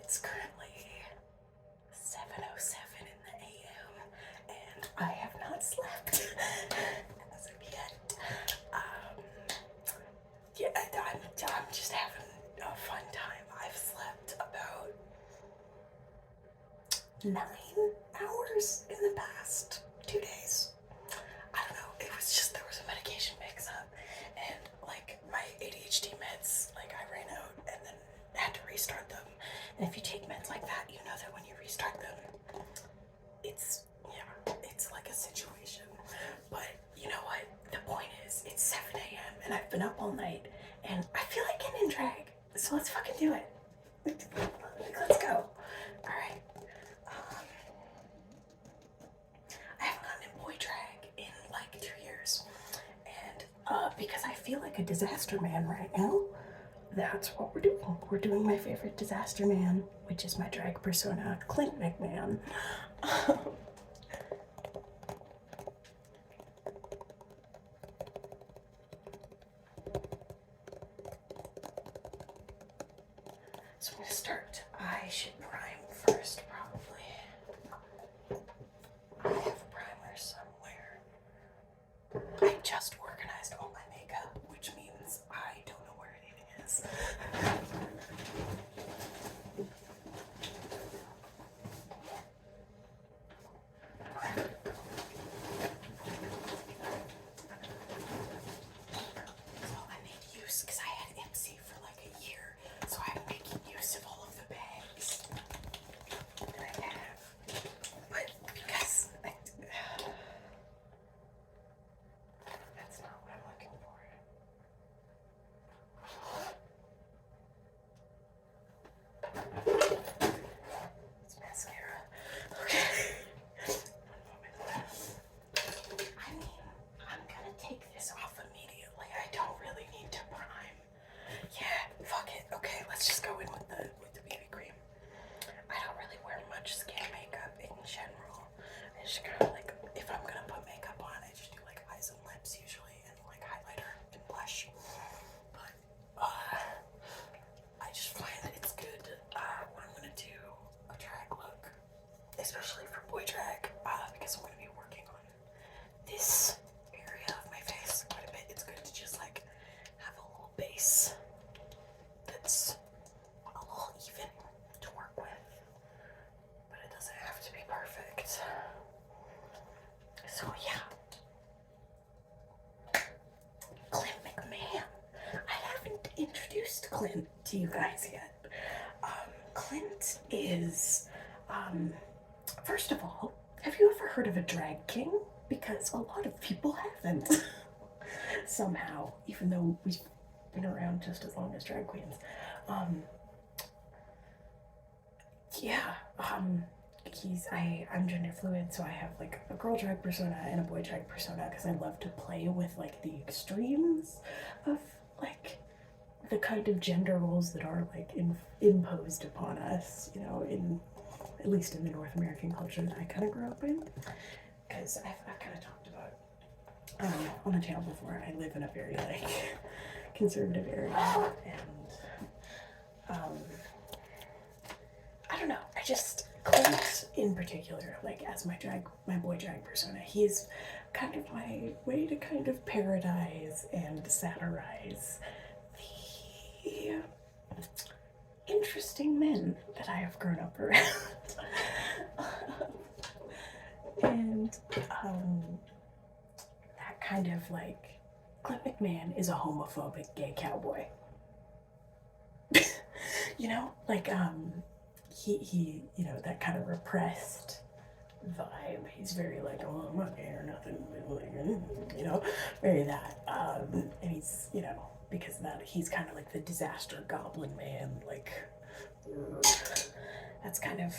It's currently 7:07 in the AM, and I have not slept as of yet. Yeah, I'm just having a fun time. I've slept about 9 hours in the past 2 days. I don't know, it was just, there was a medication mix up, and like my ADHD meds, like I ran out and then had to restart them. And if you take meds like that, you know that when you restart them, it's like a situation. But you know what? The point is, it's 7 AM and I've been up all night and I feel like getting in drag. So let's fucking do it. Let's go. Alright. I haven't gotten in boy drag in like 2 years. And because I feel like a disaster man right now, that's what we're doing. We're doing my favorite disaster man, which is my drag persona, Clint McMahon. So I'm gonna start. I should prime first, probably. I have a primer somewhere. I just organized all my makeup, which means I don't know where anything is. So I made use, because I had MC for like a year, so I'm making use of all of the bags that I have. But because that's not what I'm looking for. It's mascara. Okay. I mean, I'm gonna take this off immediately. I don't really need to prime. Yeah, fuck it. Okay, let's just go in with the BB cream. I don't really wear much skin makeup in general. I just kind of like, if I'm gonna put makeup on, I just do like eyes and lips usually, and like highlighter and blush. But I just find that it's good when I'm gonna do a drag look, especially for boy drag, because I'm gonna be working on this area of my face quite a bit. It's good to just like have a little base that's a little even to work with, but it doesn't have to be perfect. So yeah, Clint McMahon. I haven't introduced Clint to you guys yet. Clint is, first of all, have you ever heard of a drag king? Because a lot of people haven't. Somehow, even though we've been around just as long as drag queens. I'm gender fluid, so I have like a girl drag persona and a boy drag persona because I love to play with like the extremes of like the kind of gender roles that are like imposed upon us, you know, at least in the North American culture that I kind of grew up in. Because I've kind of talked about on the channel before, I live in a very like conservative area, and I don't know, Clint in particular, like as my boy drag persona, he's kind of my way to kind of parodize and satirize the interesting men that I have grown up around. And that kind of like, Clint McMahon is a homophobic gay cowboy. You know, like he you know, that kind of repressed vibe. He's very like, oh, I'm not gay or nothing, like, you know, very that. And he's, you know, because of that, he's kind of like the disaster goblin man, like that's kind of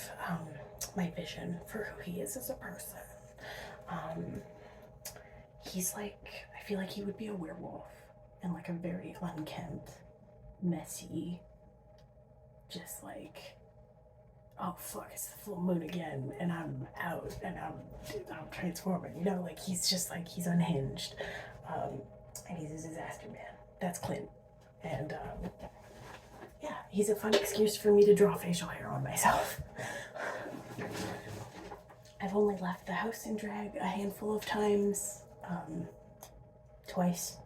my vision for who he is as a person. He's like, I feel like he would be a werewolf, and like a very unkempt, messy, just like, oh fuck, it's the full moon again, and I'm out, and I'm transforming, you know, like he's just like, he's unhinged, and he's a disaster man. That's Clint. And yeah, he's a fun excuse for me to draw facial hair on myself. I've only left the house in drag a handful of times, twice,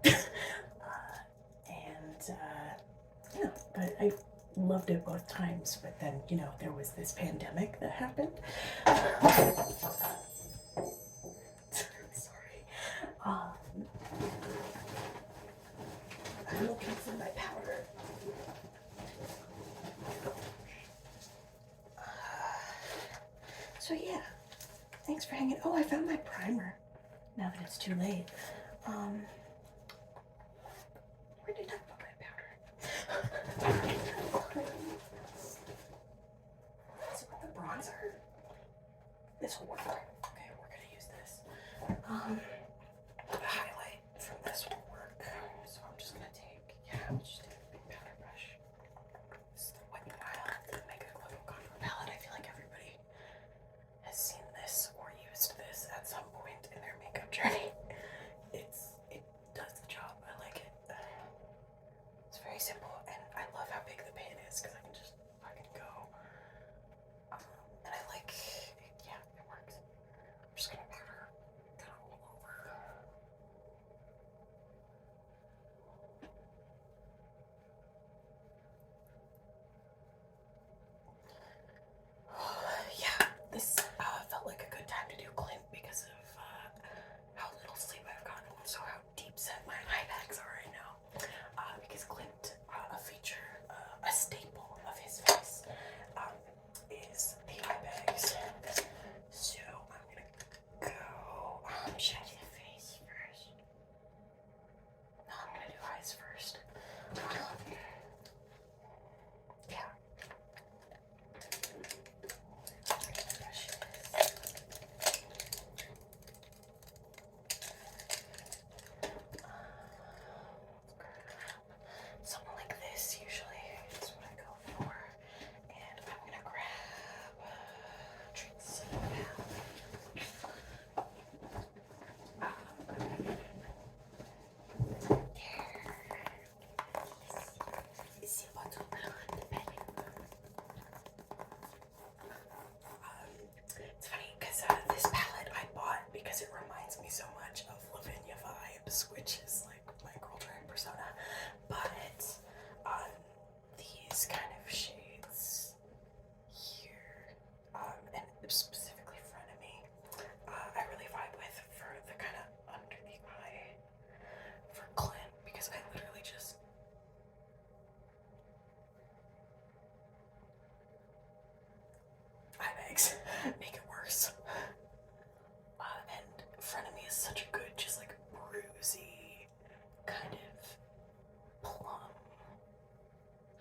yeah, but I loved it both times. But then, you know, there was this pandemic that happened. Sorry. I'm looking for my powder. So yeah, thanks for hanging. Oh, I found my primer. Now that it's too late. Where did I put my powder? Is it with the bronzer? This will work. Okay, we're gonna use this. The highlight from this will work. So I'm just gonna take, I'm just taking a big powder brush. This is the Wet n Wild Makeup Contour palette. I feel like everybody has seen this or used this at some point in their makeup journey. It does the job. I like it. It's very simple, and I love how big the pan is because I can just fucking go. And I like it. Yeah, it works. I'm just gonna powder kind of all over. Yeah, this felt like a good time to do Clint because of how little sleep I've gotten, so how deep set my eye bags are right now. Because Clint, a feature, a staple of his face, is the eye bags. So I'm gonna go. Should I do the face first? No, I'm gonna do eyes first. Yeah. Something like this usually is what I go for. And I'm gonna grab treats. It's funny because this palette I bought because it reminds me so much of Lavinia Vibes, which is like my girl drag persona. But these kind of shades here, and specifically front of me, I really vibe with for the kind of under the eye for Clint, because I literally just eye bags make it worse. And front of me is such a good, just like bruisey kind of plum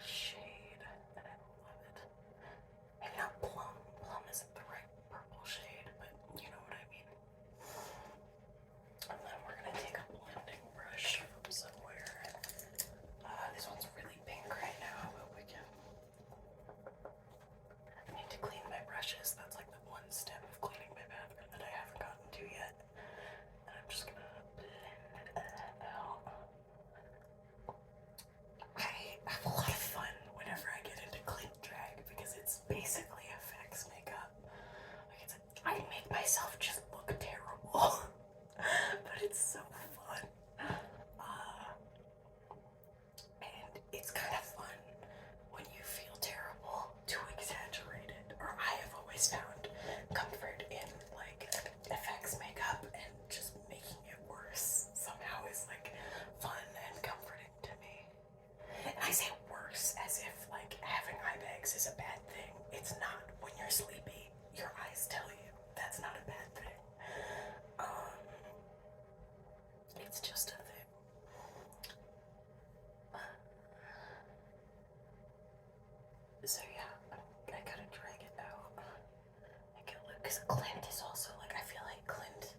shade, and I love it. Maybe not plum. Plum isn't the right purple shade, but you know what I mean. And then we're gonna take a blending brush from somewhere. This one's really pink right now, but we can. I need to clean my brushes. That's like the one step of cleaning my bathroom that I haven't gotten to yet. And I'm just gonna blend that out. I have a lot of fun whenever I get into Clint drag because it's basically effects makeup. Like I make myself just look terrible, but it's so fun. And it's kind of fun when you feel terrible to exaggerate it. Or I have always found comfort in like effects makeup, and just making it worse somehow is like fun and comforting to me. And I say worse as if like having eye bags is a bad thing. It's not. When you're sleepy, your eyes tell you that's not a bad thing. It's just a thing. So yeah, I gotta drag it out. Make it look, because Clint is also like, I feel like Clint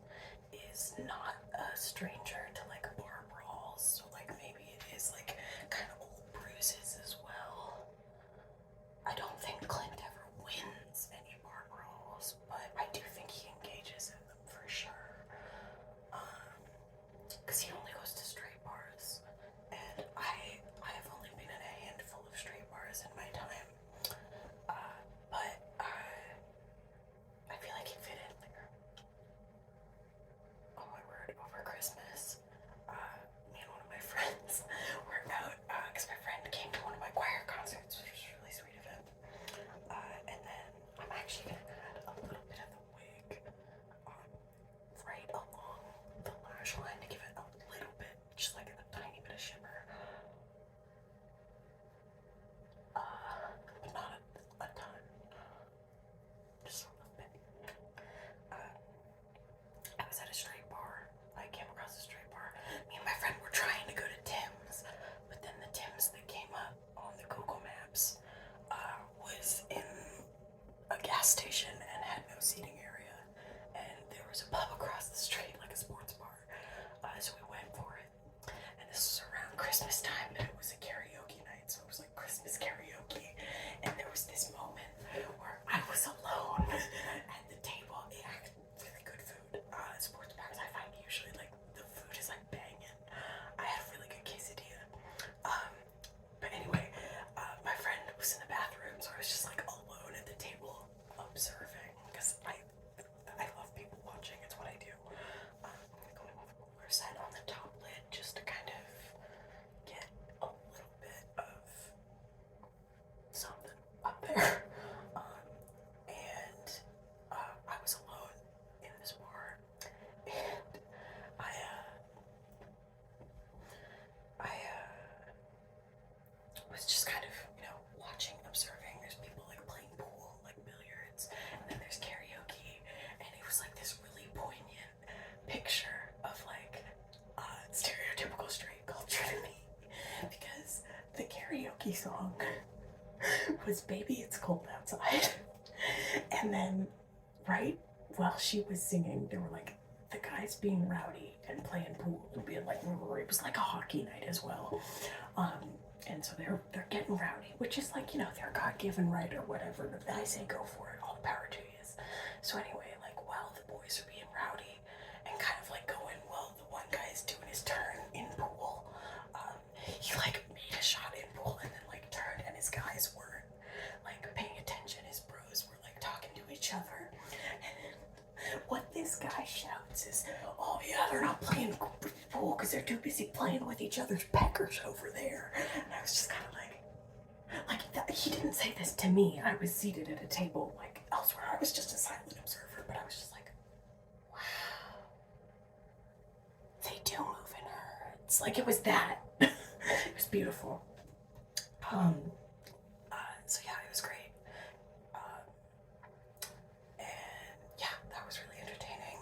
is not a stranger to like bar brawls, so like maybe it is like kind of old bruises as well. I don't think Clint ever wins any bar brawls, but I do think he engages in them for sure. Because he only goes to straight bars, and I have only been in a handful of straight bars was in a gas station and had no seating area, and there was a pub across the street, like a sports bar. So we went for it, and this was around Christmas time, and it was a karaoke night, so it was like Christmas karaoke, and there was this moment where I was alone at the table. It had really good food. Sports bars, I find usually like the food is like banging. I had a really good quesadilla. But anyway, my friend was in the bathroom, so I was just like alone at the table observing, because I love people watching. It's what I do. Going with a ruler set on the top lid just to kind of get a little bit of something up there. And I was alone in this bar, and I was just kind of, watching, observing. There's people like playing pool, like billiards, and then there's karaoke, and it was like this really poignant picture of like stereotypical straight culture to me, because the karaoke song was "Baby It's Cold Outside," and then right while she was singing, there were like the guys being rowdy and playing pool and being like, it was like a hockey night as well. And so they're getting rowdy, which is like, their God-given right or whatever. I say go for it, all the power to you. So anyway, like while the boys are being rowdy and kind of like going, well, the one guy is doing his turn in pool. He like made a shot in pool and then like turned, and his guys weren't like paying attention. His bros were like talking to each other. And what this guy shouts is, oh yeah, they're not playing pool because they're too busy playing with each other's peckers over there. And I was just kind of like he didn't say this to me. I was seated at a table like elsewhere. I was just a silent observer, but I was just like, wow, they do move in her. It's like it was that. It was beautiful. So yeah, it was great. And yeah, that was really entertaining.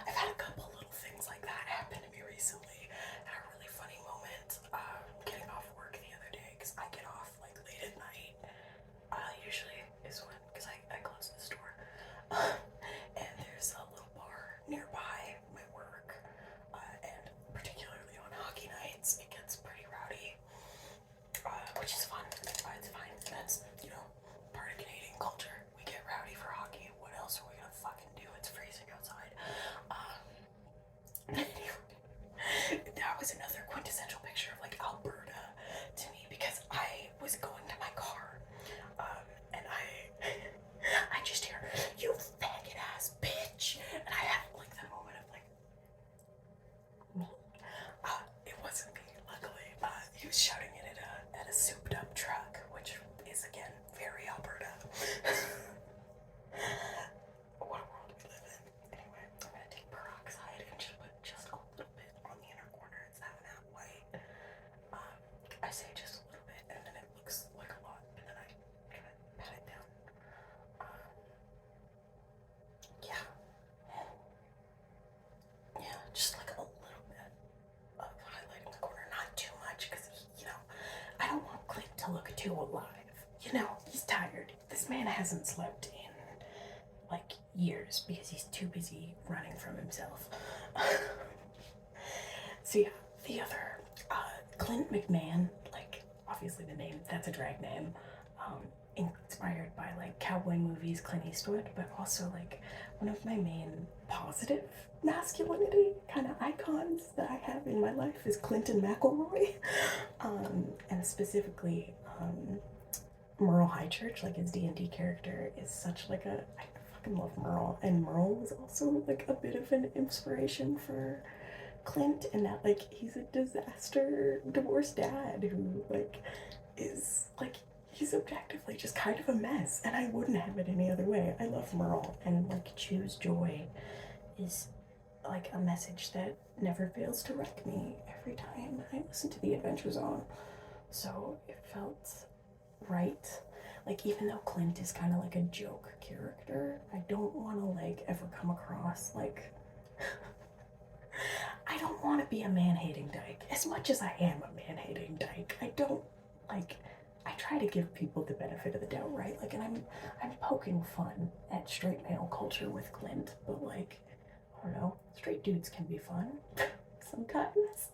I've had a couple little things like that happen to me recently. I had a really funny moment getting off work the other day, because I get off like late at night. Usually is when, because I close the store. And there's a little bar nearby my work, and particularly on hockey nights, it gets pretty rowdy, which is fun. It's fine. That's, part of Canadian culture. We get rowdy for hockey. What else are we gonna fucking do? It's freezing outside. That was another quintessential picture of like Alberta to me, because I was going to my car, and I just hear, you faggot ass bitch, and I had like the moment of like, me? It wasn't me, luckily. He was shouting it at a souped up truck, which is again very Alberta. What a world we live in. Anyway, I'm gonna take peroxide and just put just a little bit on the inner corner. It's that white. I say just a little bit, and then it looks like a lot, and then I kind of pat it down. Yeah, just like a little bit of highlighting the corner, not too much, because I don't want Clint to look too alive. He's tired. This man hasn't slept in like years because he's too busy running from himself. So yeah, the other Clint McMahon, like obviously the name, that's a drag name, inspired by like cowboy movies, Clint Eastwood, but also like one of my main positive masculinity kind of icons that I have in my life is Clinton McElroy, and specifically Merle Highchurch, like his D&D character is such like I fucking love Merle, and Merle was also like a bit of an inspiration for Clint, in that like he's a disaster divorced dad who like is like, he's objectively just kind of a mess, and I wouldn't have it any other way. I love Merle, and like choose joy is like a message that never fails to wreck me every time I listen to The Adventure Zone. So it felt right. Like, even though Clint is kind of like a joke character, I don't want to like ever come across like I don't want to be a man-hating dyke as much as I am a man-hating dyke. I don't like I try to give people the benefit of the doubt, right? Like, and I'm poking fun at straight male culture with Clint, but like, I don't know, straight dudes can be fun sometimes,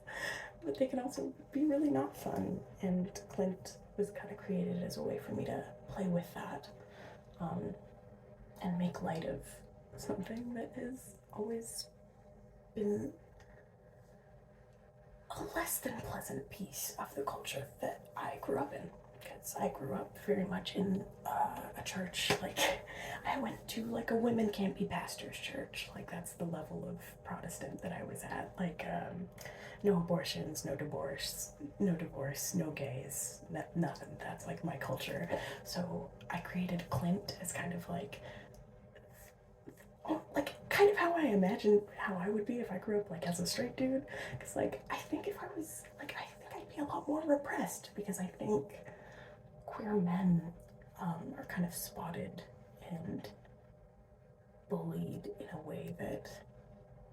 but they can also be really not fun. And Clint was kind of created as a way for me to play with that, and make light of something that has always been a less than pleasant piece of the culture that I grew up in. Because I grew up very much in a church, like, I went to like a women can't be pastors church. Like, that's the level of Protestant that I was at. Like, no abortions, no divorce, no gays, nothing. That's like my culture. So I created Clint as kind of like kind of how I imagine how I would be if I grew up like as a straight dude. Because like I think if I was like, I think I'd be a lot more repressed, because I think queer men are kind of spotted and bullied in a way that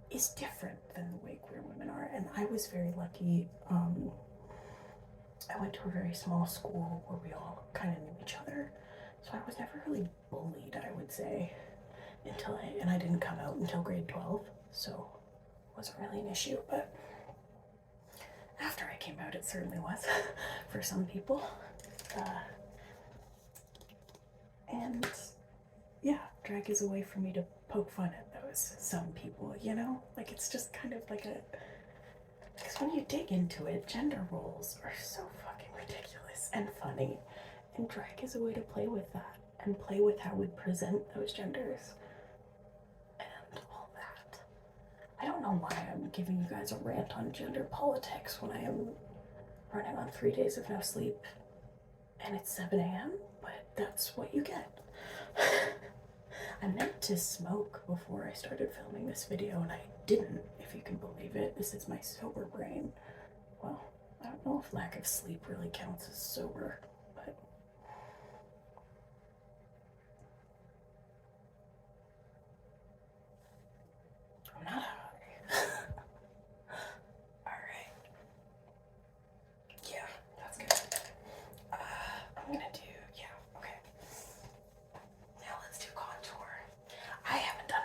is different than the way queer women are. And I was very lucky. I went to a very small school where we all kind of knew each other, so I was never really bullied, I would say, and I didn't come out until grade 12, so it wasn't really an issue. But after I came out, it certainly was for some people. And yeah, drag is a way for me to poke fun at those some people, you know? Like, it's just kind of like because when you dig into it, gender roles are so fucking ridiculous and funny. And drag is a way to play with that and play with how we present those genders and all that. I don't know why I'm giving you guys a rant on gender politics when I am running on 3 days of no sleep and it's 7 a.m., but that's what you get. I meant to smoke before I started filming this video, and I didn't, if you can believe it. This is my sober brain. Well, I don't know if lack of sleep really counts as sober, but I'm not high. Alright. Yeah, that's good. I'm gonna do, yeah, okay. Now let's do contour. I haven't done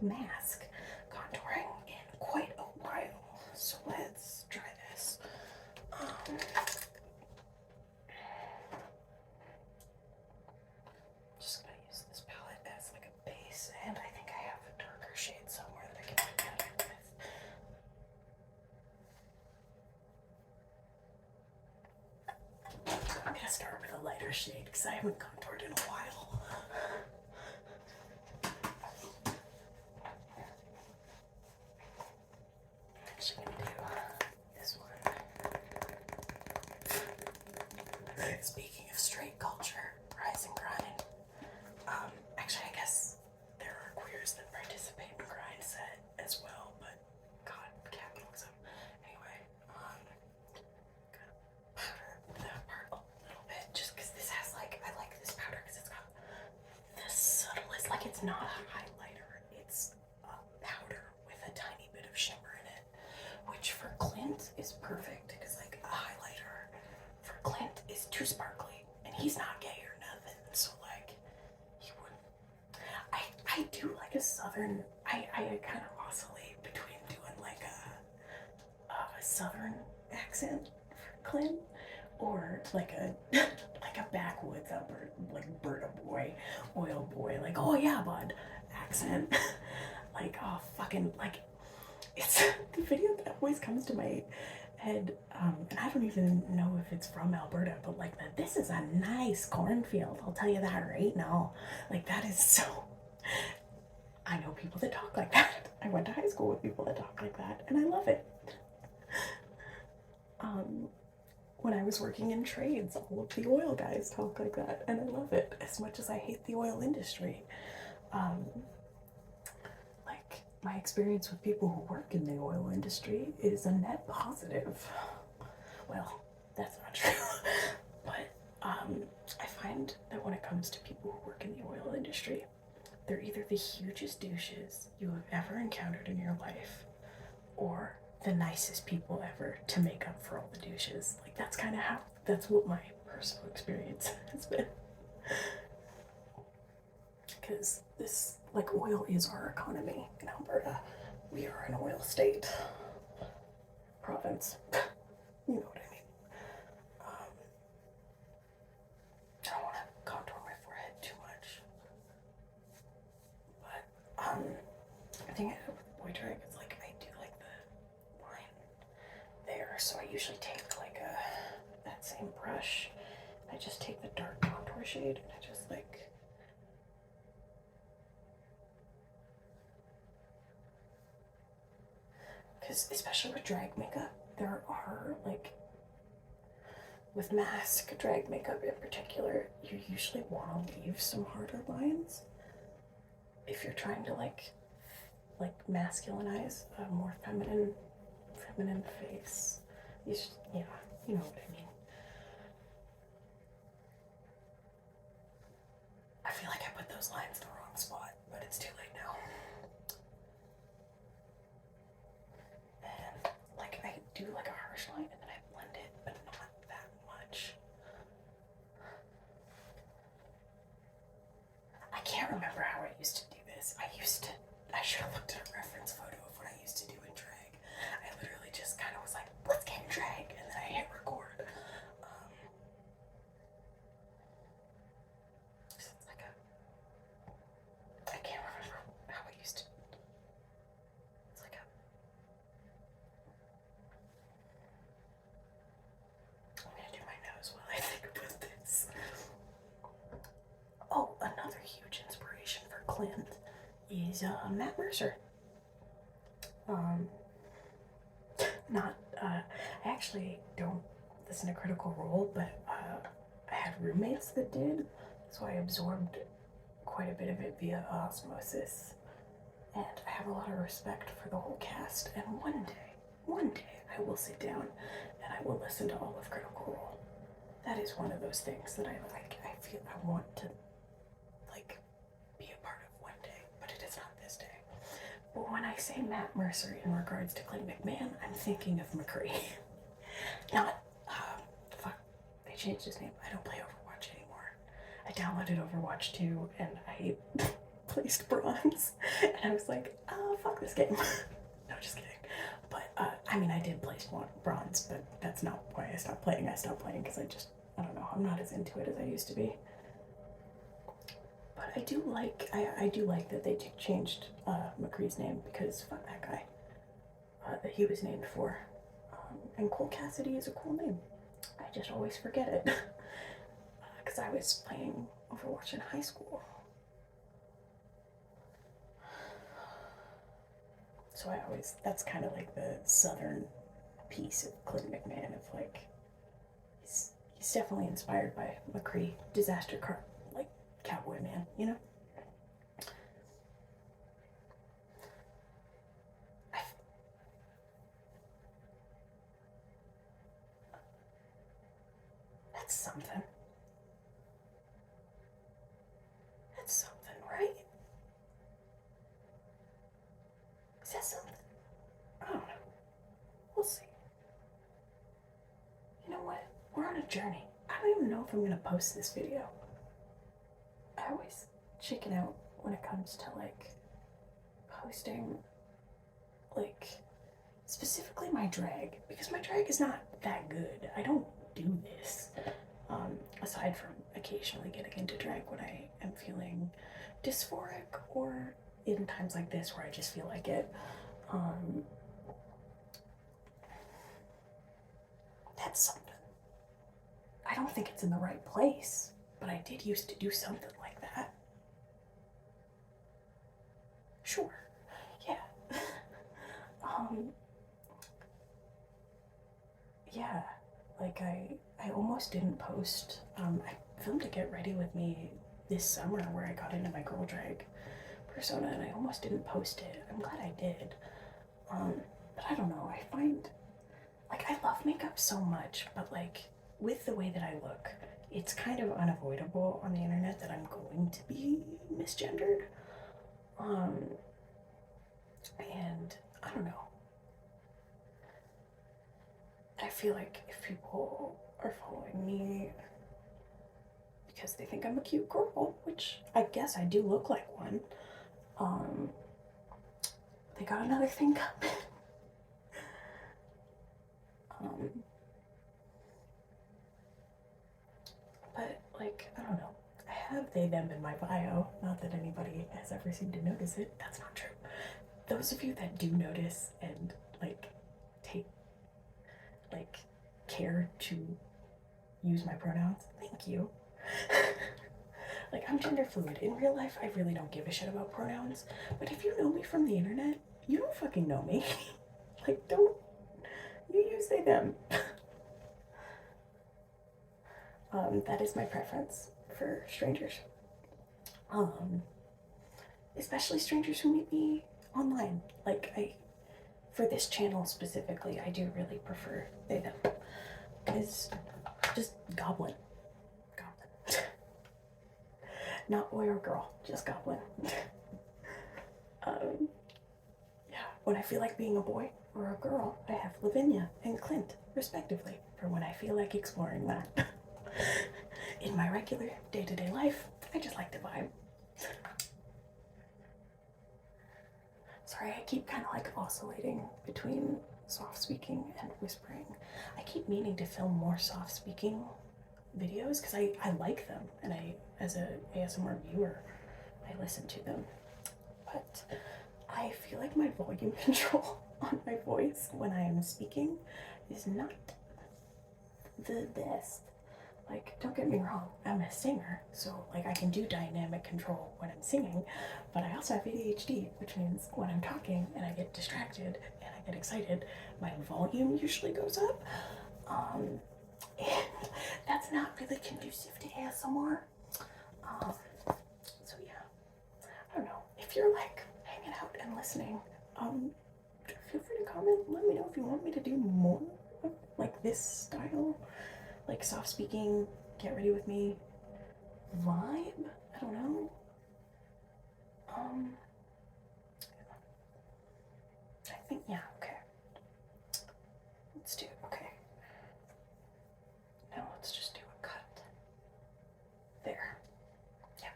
mask contouring in quite a while, so let's try this. Just gonna use this palette as like a base, and I think I have a darker shade somewhere that I can put that in with. I'm gonna start with a lighter shade because I haven't contoured in a while. I'm actually gonna do this one. Speaking of straight culture, rise and grind. Actually, I guess there are queers that participate in grind set as well, but God, capitalism. Anyway, gonna powder that part a little bit, just because this has like, I like this powder because it's got the subtlest, like, it's not a highlighter, it's a powder with a tiny bit of shimmer in it, which for Clint is perfect, because like a highlighter for Clint is too sparkly, and he's not gay or nothing, so like he wouldn't. I do like a southern. I kind of oscillate between doing like a southern accent for Clint, or like a like a backwoods upper, like Berta boy, oil boy, like, oh yeah bud accent. Like, oh fucking, like, it's the video that always comes to my head, and I don't even know if it's from Alberta, but like, this is a nice cornfield, I'll tell you that right now. Like, that is so, I know people that talk like that. I went to high school with people that talk like that, and I love it. When I was working in trades, all of the oil guys talk like that, and I love it as much as I hate the oil industry. Like, my experience with people who work in the oil industry is a net positive. Well, that's not true. But I find that when it comes to people who work in the oil industry, they're either the hugest douches you have ever encountered in your life, or the nicest people ever to make up for all the douches. Like, that's kind of how that's what my personal experience has been. Because this, like, oil is our economy in Alberta. We are an oil state. Province. You know what I mean. I don't want to contour my forehead too much. But, I think with boy drag, it's like, I do like the line there. So I usually take, like, that same brush. I just take the dark contour shade and I just, like, because especially with drag makeup, there are, like, with mask drag makeup in particular, you usually want to leave some harder lines if you're trying to like masculinize a more feminine face. Yeah, you know what I mean. I feel like I put those lines in the wrong spot, but it's too late now. And like I do like a harsh line and then I blend it, but not that much. I can't remember how I used to do this. I should have looked at a reference photo of what I used to do in drag. I literally just kind of was like, let's get in drag, and then I hit record. It's like I can't remember how I used to. It's like I'm gonna do my nose while I think about this. Oh, another huge inspiration for Clint is Matt Mercer. I actually don't listen to Critical Role, but I had roommates that did, so I absorbed quite a bit of it via osmosis. And I have a lot of respect for the whole cast, and one day, I will sit down and I will listen to all of Critical Role. That is one of those things that I like. I feel I want to like be a part of one day, but it is not this day. But when I say Matt Mercer in regards to Clint McMahon, I'm thinking of McCree. Not, fuck, they changed his name. I don't play Overwatch anymore. I downloaded Overwatch 2 and I placed bronze. And I was like, oh, fuck this game. No, just kidding. But, I mean, I did place bronze, but that's not why I stopped playing. I stopped playing because I don't know, I'm not as into it as I used to be. But I do like that they changed McCree's name because fuck that guy that he was named for. And Cole Cassidy is a cool name. I just always forget it because I was playing Overwatch in high school. So that's kind of like the southern piece of Clint McMahon of like, he's definitely inspired by McCree, disaster like cowboy man, you know? That's something. That's something, right? Is that something? I don't know. We'll see. You know what? We're on a journey. I don't even know if I'm gonna post this video. I always chicken out when it comes to like posting like specifically my drag, because my drag is not that good. I don't do this aside from occasionally getting into drag when I am feeling dysphoric or in times like this where I just feel like it. That's something. I don't think it's in the right place, but I did used to do something like that. Sure. Yeah. Yeah, like I almost didn't post. I filmed a Get Ready With Me this summer where I got into my girl drag persona and I almost didn't post it. I'm glad I did. But I don't know, I find, like, I love makeup so much, but like, with the way that I look, it's kind of unavoidable on the internet that I'm going to be misgendered. And I don't know. I feel like if people are following me because they think I'm a cute girl, which I guess I do look like one. They got another thing coming. But, like, I don't know. I have they, them in my bio. Not that anybody has ever seemed to notice it. That's not true. Those of you that do notice and, like, take, like, care to use my pronouns, thank you. Like, I'm gender fluid. In real life, I really don't give a shit about pronouns. But if you know me from the internet, you don't fucking know me. Like, don't. You use they, them. That is my preference for strangers. Especially strangers who meet me online. Like, for this channel specifically, I do really prefer they, them. Because just goblin. Not boy or girl, just goblin. Yeah, when I feel like being a boy or a girl, I have Lavinia and Clint, respectively, for when I feel like exploring that. In my regular day-to-day life, I just like to vibe. Sorry, I keep kind of like oscillating between soft speaking and whispering. I keep meaning to film more soft speaking videos because I like them, and as a ASMR viewer, I listen to them. But I feel like my volume control on my voice when I am speaking is not the best. Like, don't get me wrong, I'm a singer, so like I can do dynamic control when I'm singing, but I also have ADHD, which means when I'm talking and I get distracted and I get excited, my volume usually goes up. And that's not really conducive to ASMR. So yeah, I don't know. If you're like hanging out and listening, feel free to comment. Let me know if you want me to do more of like this style, like soft speaking, get ready with me vibe. I don't know. I think, yeah, okay. Let's do, okay. Now let's just do a cut. There. Yeah.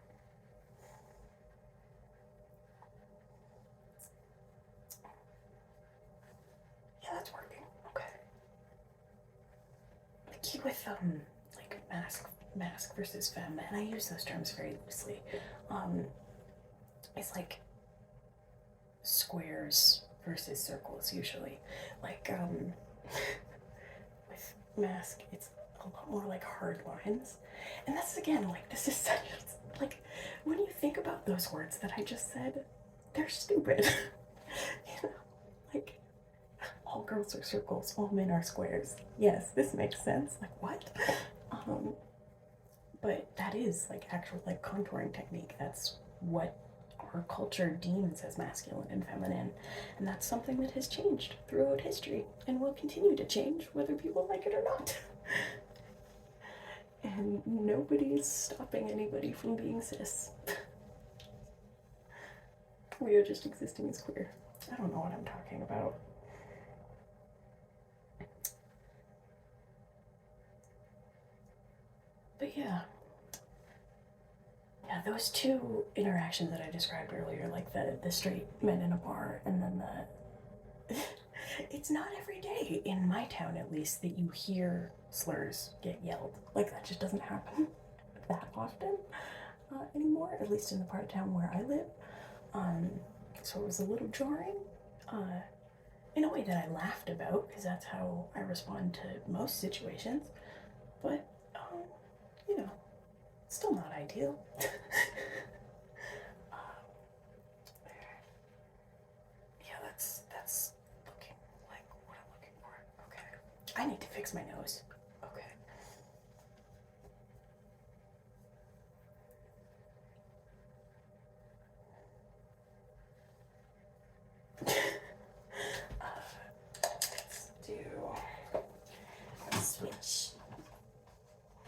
Yeah, that's working. Okay. The key with like mask versus femme, and I use those terms very loosely. It's like squares versus circles usually. Like with mask, it's a lot more like hard lines, and that's again like this is such like when you think about those words that I just said, they're stupid. You know, like all girls are circles, all men are squares. Yes, this makes sense. Like what? But that is like actual like contouring technique. That's what our culture deems as masculine and feminine, and that's something that has changed throughout history and will continue to change whether people like it or not. And nobody's stopping anybody from being cis. We are just existing as queer. I don't know what I'm talking about. But yeah, those two interactions that I described earlier, like the straight men in a bar and then the it's not every day, in my town at least, that you hear slurs get yelled. Like, that just doesn't happen that often anymore, at least in the part of town where I live. So it was a little jarring, in a way that I laughed about, because that's how I respond to most situations. But, you know, still not ideal. Yeah, that's looking like what I'm looking for. Okay. I need to fix my nose. Okay. Let's do switch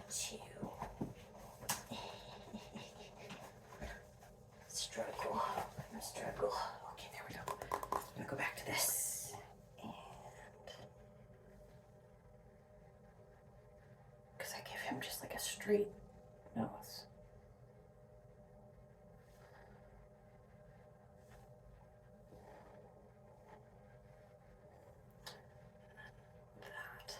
to else. That.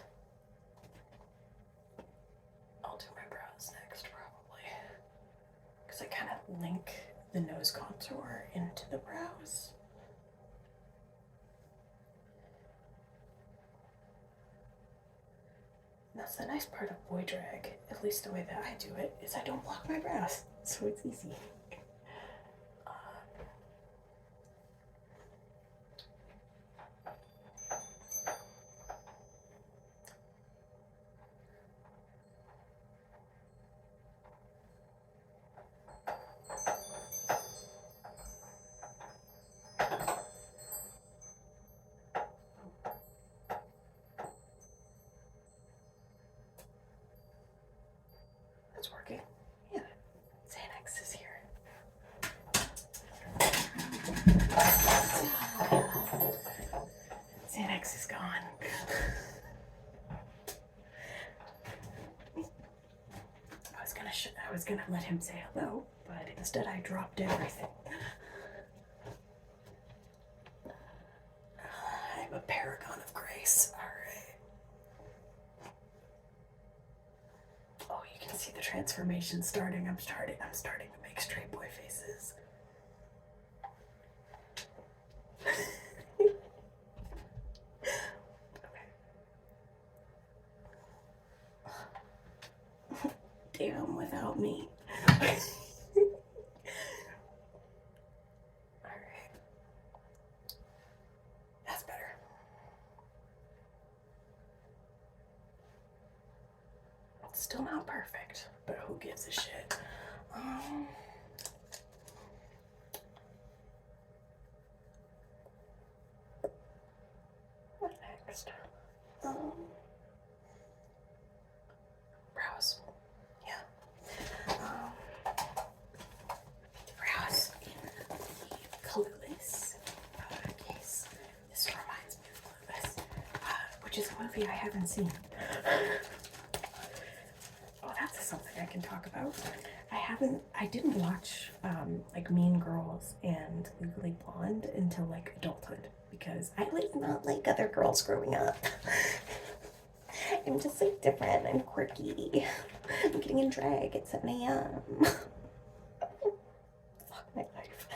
I'll do my brows next, probably. Because I kind of link the nose contour into the brows. That's the nice part of boy drag, at least the way that I do it, is I don't block my brows, so it's easy. That's working. Yeah. Xanax is here. Xanax is gone. I was gonna let him say hello, but instead I dropped everything. I'm a paragon of grace. Alright. Oh, you can see the transformation starting. I'm starting to make straight boy faces. Damn, without me. Alright. That's better. It's still not perfect, but who gives a shit? What next? Brows. Yeah. Brows in the Clueless case. This reminds me of Clueless, which is a movie I haven't seen. Oh, that's something I can talk about. I didn't watch like Mean Girls and Legally Blonde until like adulthood because I was not like other girls growing up. I'm just like different. I'm quirky. I'm getting in drag at 7 a.m. Fuck my life.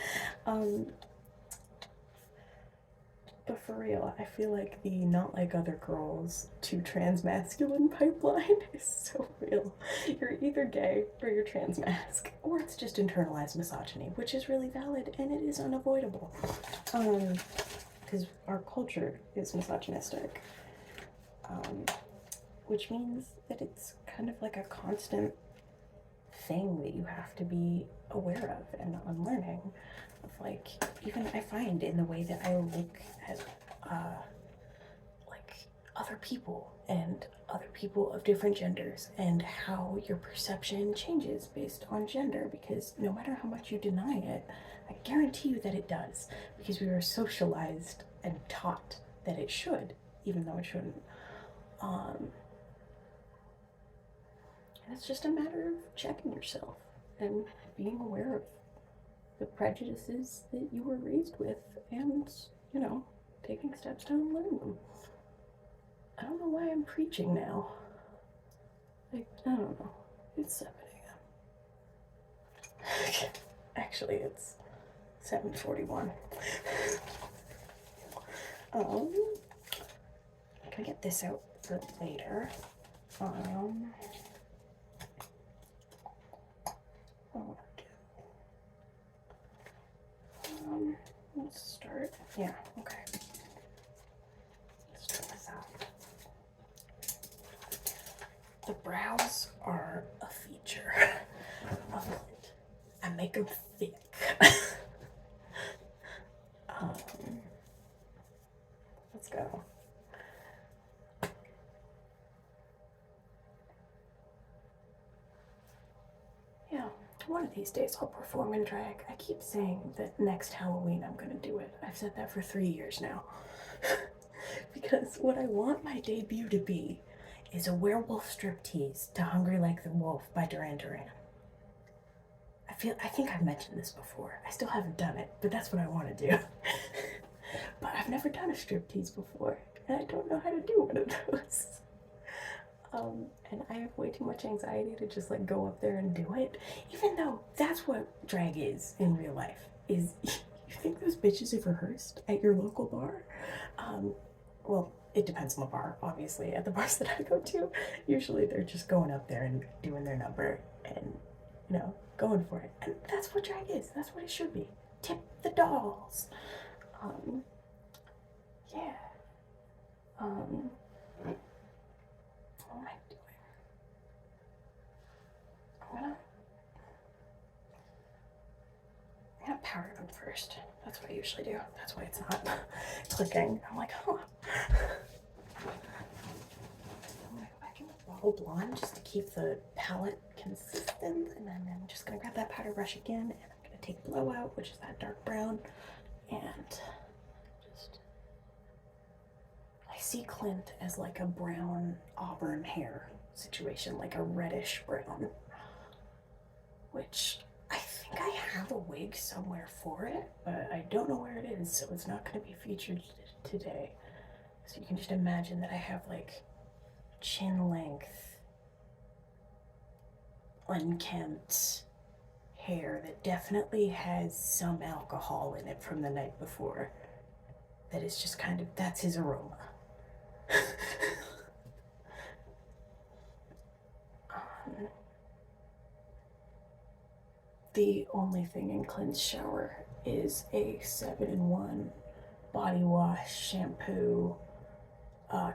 But for real, I feel like the not like other girls to trans masculine pipeline is so real. You're either gay or you're trans masc, or it's just internalized misogyny, which is really valid and it is unavoidable. Because our culture is misogynistic. Which means that it's kind of like a constant thing that you have to be aware of and unlearning. Of like, even I find in the way that I look at like other people and other people of different genders and how your perception changes based on gender, because no matter how much you deny it, I guarantee you that it does, because we were socialized and taught that it should, even though it shouldn't. And it's just a matter of checking yourself and being aware of the prejudices that you were raised with and, you know, taking steps to unlearn them. I don't know why I'm preaching now. Like, I don't know. It's 7 a.m. Actually, it's 7:41. Can I get this out for later? Let's start. Yeah, okay. Let's try this out. The brows are a feature of Clint. I make them thick. Let's go. Yeah, one of these days I'll perform in drag. I keep saying that next Halloween I'm gonna do it. I've said that for 3 years now. Because what I want my debut to be is a werewolf striptease to Hungry Like the Wolf by Duran Duran. I think I've mentioned this before. I still haven't done it, but that's what I want to do. But I've never done a striptease before, and I don't know how to do one of those. And I have way too much anxiety to just like go up there and do it, even though that's what drag is in real life. Is you think those bitches have rehearsed at your local bar? Well, it depends on the bar, obviously. At the bars that I go to, usually they're just going up there and doing their number and, going for it. And that's what drag is. That's what it should be. Tip the dolls. Yeah. What am I doing? I'm gonna powder them first. That's what I usually do. That's why it's not clicking. I'm like, huh. I'm gonna go back in the bottle blonde just to keep the palette consistent, and then I'm just gonna grab that powder brush again, and I'm gonna take blowout, which is that dark brown, and just, I see Clint as like a brown auburn hair situation, like a reddish brown, which I think I have a wig somewhere for it, but I don't know where it is, so it's not going to be featured today. So you can just imagine that I have like chin length, unkempt hair that definitely has some alcohol in it from the night before. That is just kind of, that's his aroma. The only thing in Clint's shower is a 7-in-1 body wash, shampoo,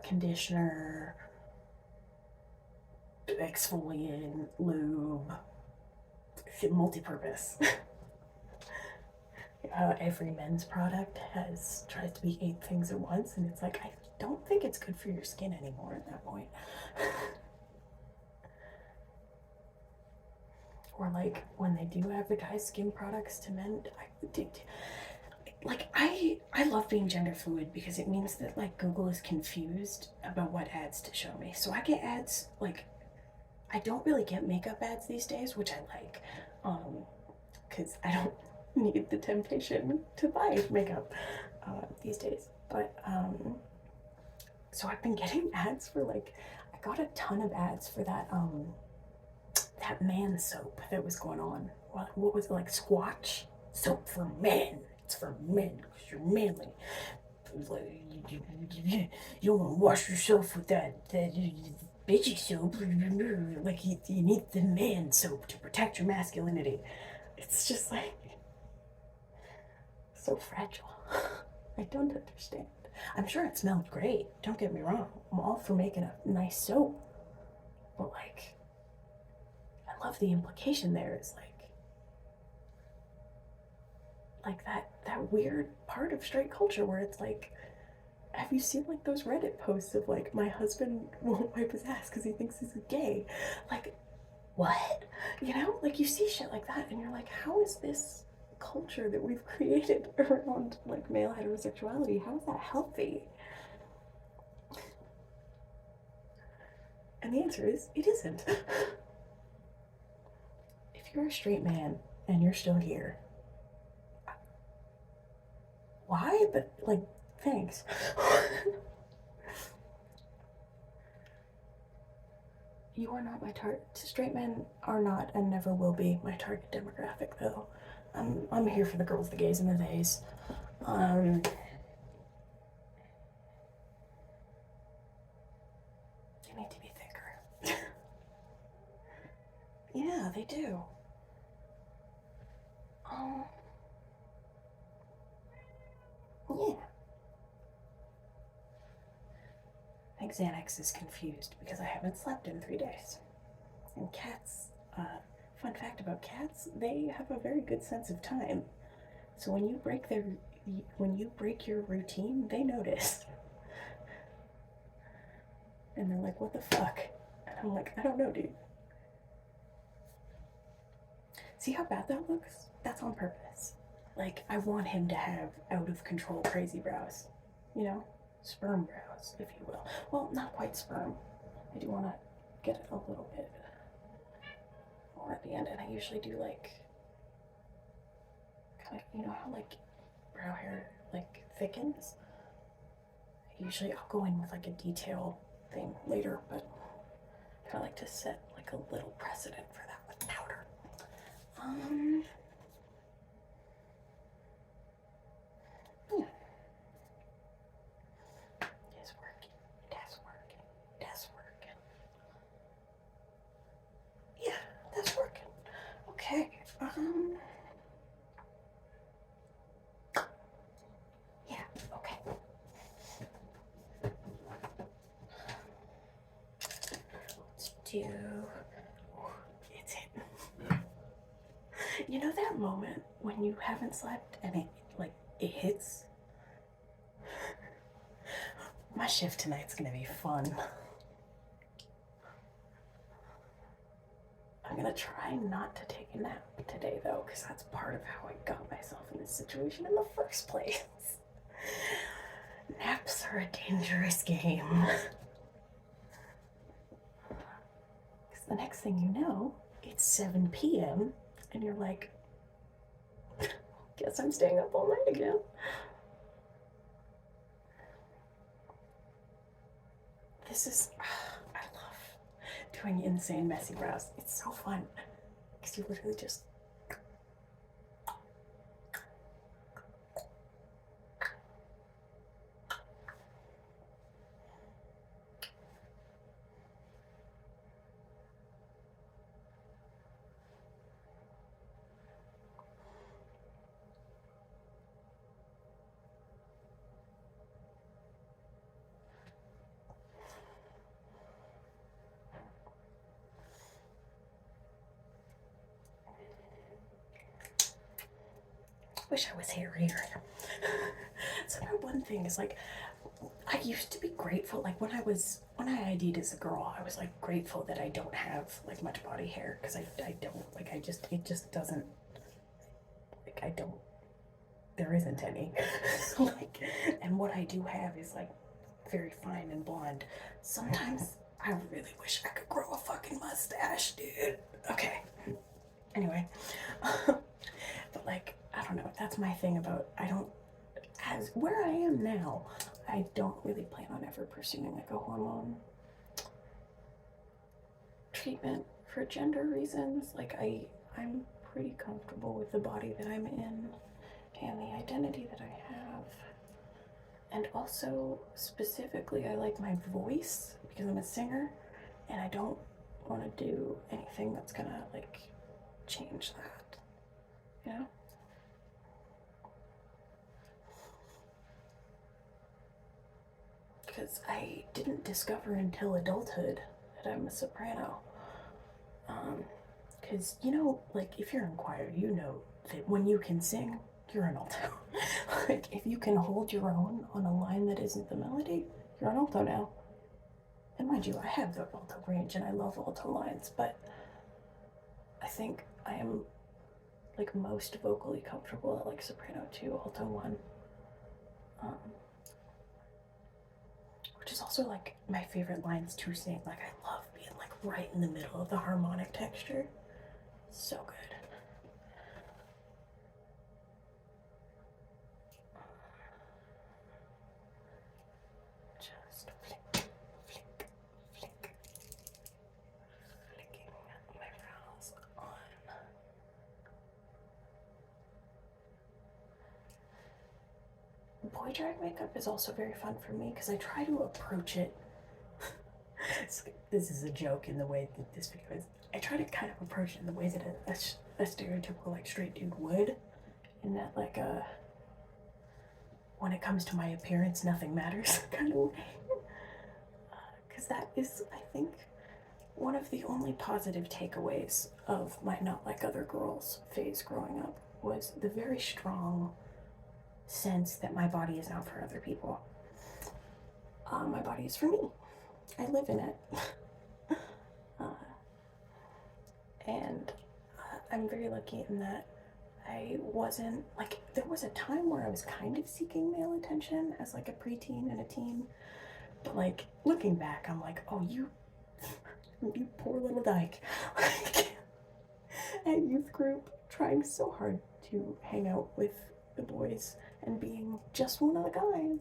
conditioner, exfoliant, lube, multi-purpose. Every men's product tries to be 8 things at once, and it's like, I don't think it's good for your skin anymore at that point. Or like when they do have the guys' skin products to men, I love being gender fluid because it means that like Google is confused about what ads to show me. So I get ads like, I don't really get makeup ads these days, which I like, because I don't need the temptation to buy makeup these days. But so I've been getting ads for like, I got a ton of ads for that that man soap that was going on. What was it, like Squatch soap for men? It's for men because you're manly. You don't want to wash yourself with that bitchy soap. Like you need the man soap to protect your masculinity. It's just like so fragile. I don't understand. I'm sure it smelled great. Don't get me wrong. I'm all for making a nice soap, but like, I love the implication there is like that weird part of straight culture where it's like, have you seen like those Reddit posts of like, my husband won't wipe his ass because he thinks he's gay? Like, what? Like you see shit like that and you're like, how is this culture that we've created around like male heterosexuality, how is that healthy? And the answer is, it isn't. If you're a straight man and you're still here, why? But like, thanks. You are not my target. Straight men are not and never will be my target demographic, though. I'm here for the girls, the gays, and the theys. They need to be thicker. Yeah, they do. Yeah. I think Xanax is confused because I haven't slept in 3 days. And cats, fun fact about cats, they have a very good sense of time. So when you break your routine, they notice. And they're like, what the fuck? And I'm like, I don't know, dude. See how bad that looks? That's on purpose. Like, I want him to have out of control crazy brows. Sperm brows, if you will. Well, not quite sperm. I do want to get it a little bit more at the end, and I usually do like like, you know how like brow hair like thickens? Usually I'll go in with like a detail thing later, but I like to set like a little precedent for that with powder. Yeah. It's working. That's working. That's working. Yeah, that's working. Okay. Yeah, okay. Let's do. It's it. You know that moment when you haven't slept and it hits? My shift tonight's gonna be fun. I'm gonna try not to take a nap today though, because that's part of how I got myself in this situation in the first place. Naps are a dangerous game. Because the next thing you know, it's 7 p.m. and you're like, guess I'm staying up all night again. This is, I love doing insane messy brows. It's so fun because you literally just wish I was hairier. So now one thing is like, I used to be grateful, like when I ID'd as a girl, I was like grateful that I don't have like much body hair, because I don't, like it just doesn't, like I don't, there isn't any. Like, and what I do have is like very fine and blonde. Sometimes I really wish I could grow a fucking mustache, dude. Okay. Anyway. But like, I don't know, that's my thing about, as where I am now, I don't really plan on ever pursuing like a hormone treatment for gender reasons. Like I'm pretty comfortable with the body that I'm in and the identity that I have. And also specifically, I like my voice because I'm a singer, and I don't want to do anything that's gonna like change that, you know? Because I didn't discover until adulthood that I'm a soprano. Because, you know, like if you're in choir, you know that when you can sing, you're an alto. Like if you can hold your own on a line that isn't the melody, you're an alto now. And mind you, I have the alto range and I love alto lines, but I think I am like most vocally comfortable at like soprano 2, alto 1. Which is also like my favorite lines to sing. Like I love being like right in the middle of the harmonic texture. So good. Just flick, flick, flick, flicking my brows on. Boy drag makeup is also very fun for me because I try to approach it. This is a joke in the way that this video is. I try to kind of approach it in the way that a stereotypical like straight dude would, in that like when it comes to my appearance, nothing matters kind of way. Because that is, I think, one of the only positive takeaways of my not like other girls phase growing up was the very strong sense that my body is not for other people. My body is for me. I live in it. And I'm very lucky in that I wasn't, like, there was a time where I was kind of seeking male attention as like a preteen and a teen, but like looking back, I'm like, oh, you poor little dyke. Like, at youth group, trying so hard to hang out with the boys and being just one of the guys.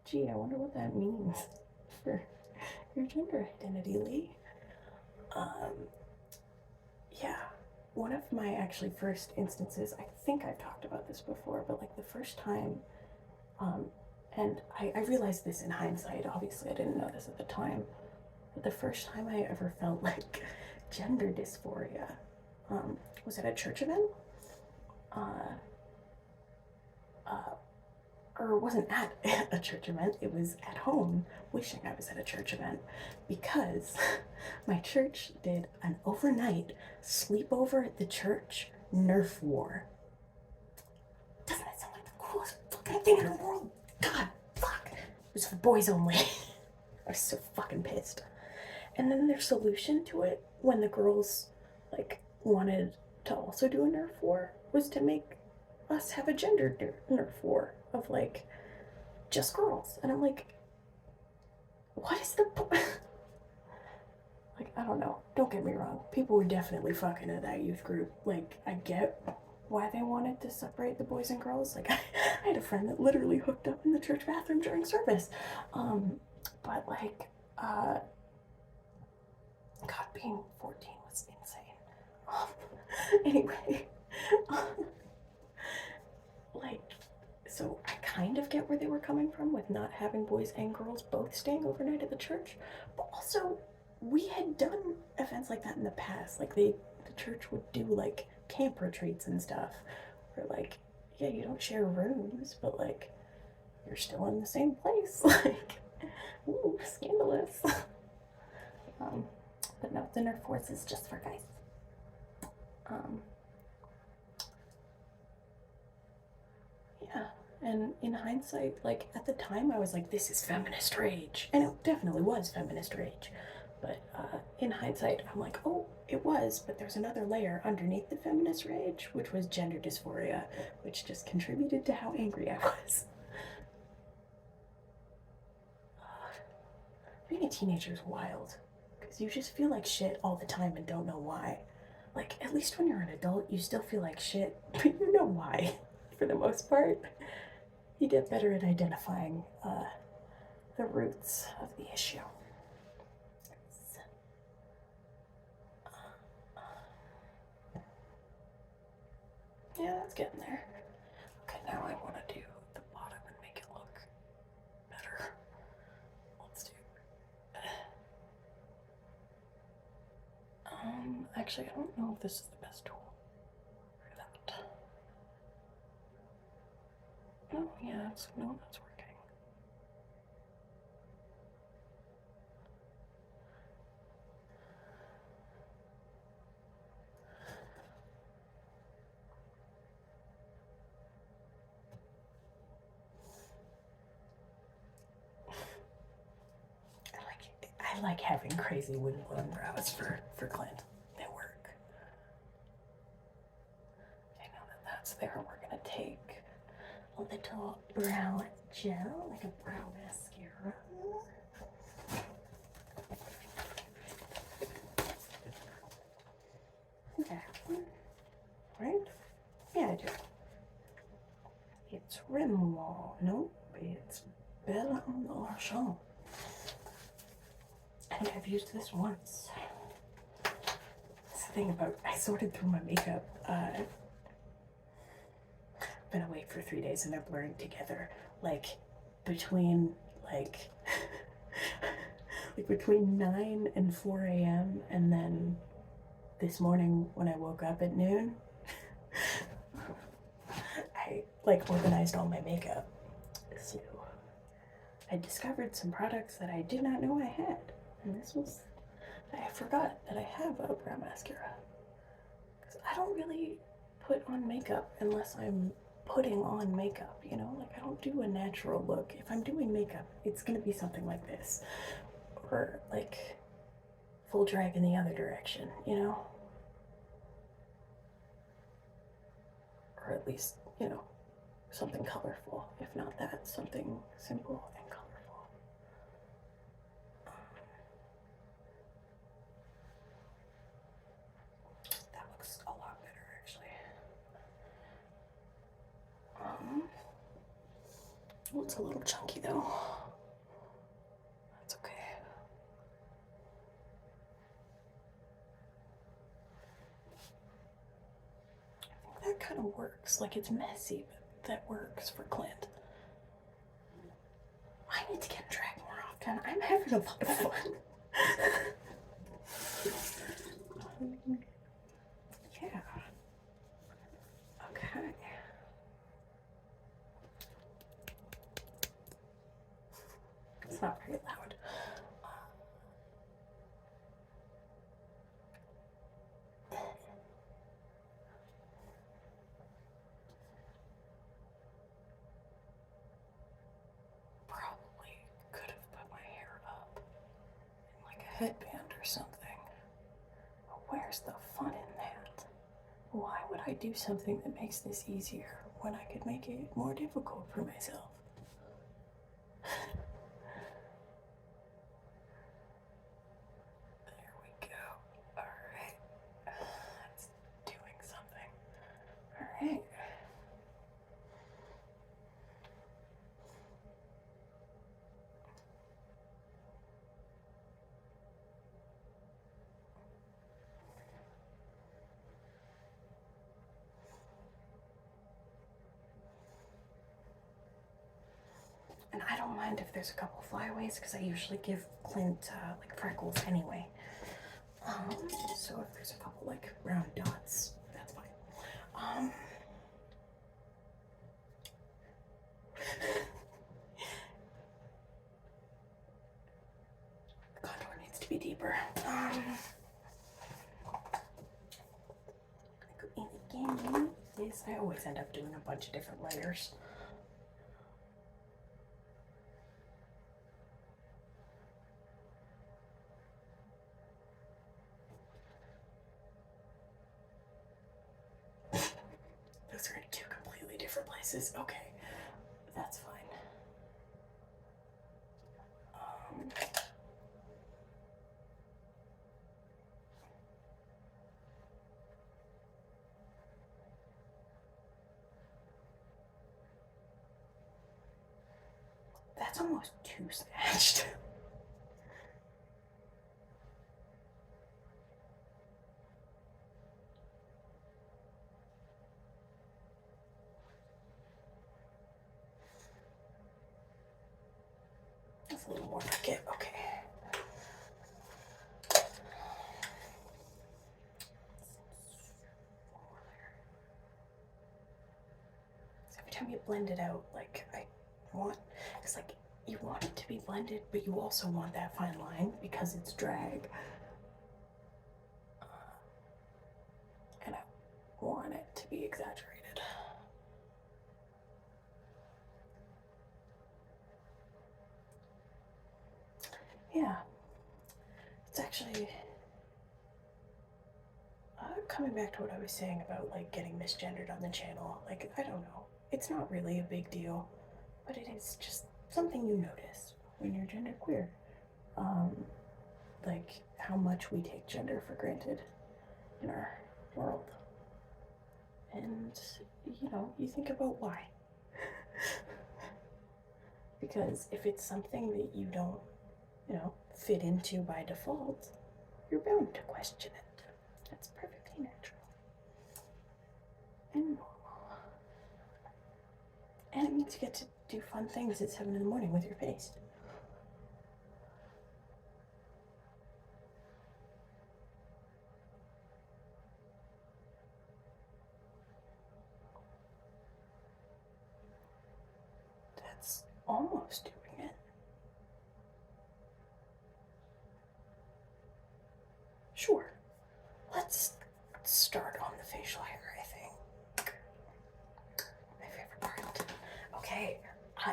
Gee, I wonder what that means for your gender identity, Lee. Yeah, one of my actually first instances, I think I've talked about this before, but like the first time, and I realized this in hindsight, obviously I didn't know this at the time, but the first time I ever felt like gender dysphoria was at a church event. Or it wasn't at a church event, it was at home wishing I was at a church event because my church did an overnight sleepover at the church Nerf war. Doesn't that sound like the coolest fucking thing in the world? God, fuck. It was for boys only. I was so fucking pissed. And then their solution to it, when the girls like wanted to also do a Nerf war, was to make us have a gender Nerf war of like just girls. And I'm like, what is the like, I don't know, don't get me wrong, people were definitely fucking at that youth group. Like, I get why they wanted to separate the boys and girls. Like, I had a friend that literally hooked up in the church bathroom during service. But like, God, being 14 was insane. Anyway, like, so I kind of get where they were coming from with not having boys and girls both staying overnight at the church, but also we had done events like that in the past. Like, the church would do like camp retreats and stuff, where like, yeah, you don't share rooms, but like you're still in the same place. Like, ooh, scandalous. But no, the Nerf Force is just for guys. Yeah, and in hindsight, like at the time, I was like, this is feminist rage, and it definitely was feminist rage. But in hindsight, I'm like, oh, it was, but there's another layer underneath the feminist rage, which was gender dysphoria, which just contributed to how angry I was. Being a teenager is wild, because you just feel like shit all the time and don't know why. Like, at least when you're an adult, you still feel like shit, but you know why, for the most part. You get better at identifying the roots of the issue. Yeah, that's getting there. Okay, now I want to do the bottom and make it look better. Let's do. Actually, I don't know if this is the best tool for that. Oh, yeah, that's working. I like having crazy wooden brows for Clint. They work. Okay, now that that's there, we're gonna take a little brow gel, like a brow mascara. That one, right? Yeah, I do. It's Rimmel. Nope, it's Belle en Argent. I think I've used this once. That's the thing about, I sorted through my makeup. I've been awake for 3 days and they're blurring together. Like, between, like, like between 9 and 4 a.m. and then this morning when I woke up at noon, I, like, organized all my makeup. So, I discovered some products that I did not know I had. And this was, I forgot that I have a brow mascara. Because I don't really put on makeup unless I'm putting on makeup, you know? Like, I don't do a natural look. If I'm doing makeup, it's gonna be something like this. Or, like, full drag in the other direction, you know? Or at least, you know, something colorful. If not that, something simple and colorful. That looks a lot better, actually. Oh, it's a little chunky though. That's okay. I think that kind of works. Like, it's messy, but that works for Clint. I need to get dragged more often. I'm having a lot of fun. Yeah. Okay. It's not very loud. Probably could have put my hair up in like a headband or something. But where's the fun in that? Why would I do something that makes this easier when I could make it more difficult for myself? There we go. Alright. That's doing something. Alright. And I don't mind if there's a couple flyaways because I usually give Clint like freckles anyway. So if there's a couple like round dots, that's fine. The contour needs to be deeper. And again, this I always end up doing a bunch of different layers. Those are in two completely different places. Okay, that's fine. That's almost too snatched. That's a little more like it. Okay. So every time you blend it out, like I want, it's like you want it to be blended, but you also want that fine line because it's drag. And I want it to be exaggerated. Yeah, it's actually coming back to what I was saying about like getting misgendered on the channel. Like, I don't know, it's not really a big deal, but it is just something you notice when you're genderqueer. Like how much we take gender for granted in our world. And you know, you think about why. Because if it's something that you don't, you know, fit into by default, you're bound to question it. That's perfectly natural and normal. And it means you get to do fun things at 7 in the morning with your face. That's almost doing it. Sure. Let's start on the facial hair, I think. My favorite part. Okay,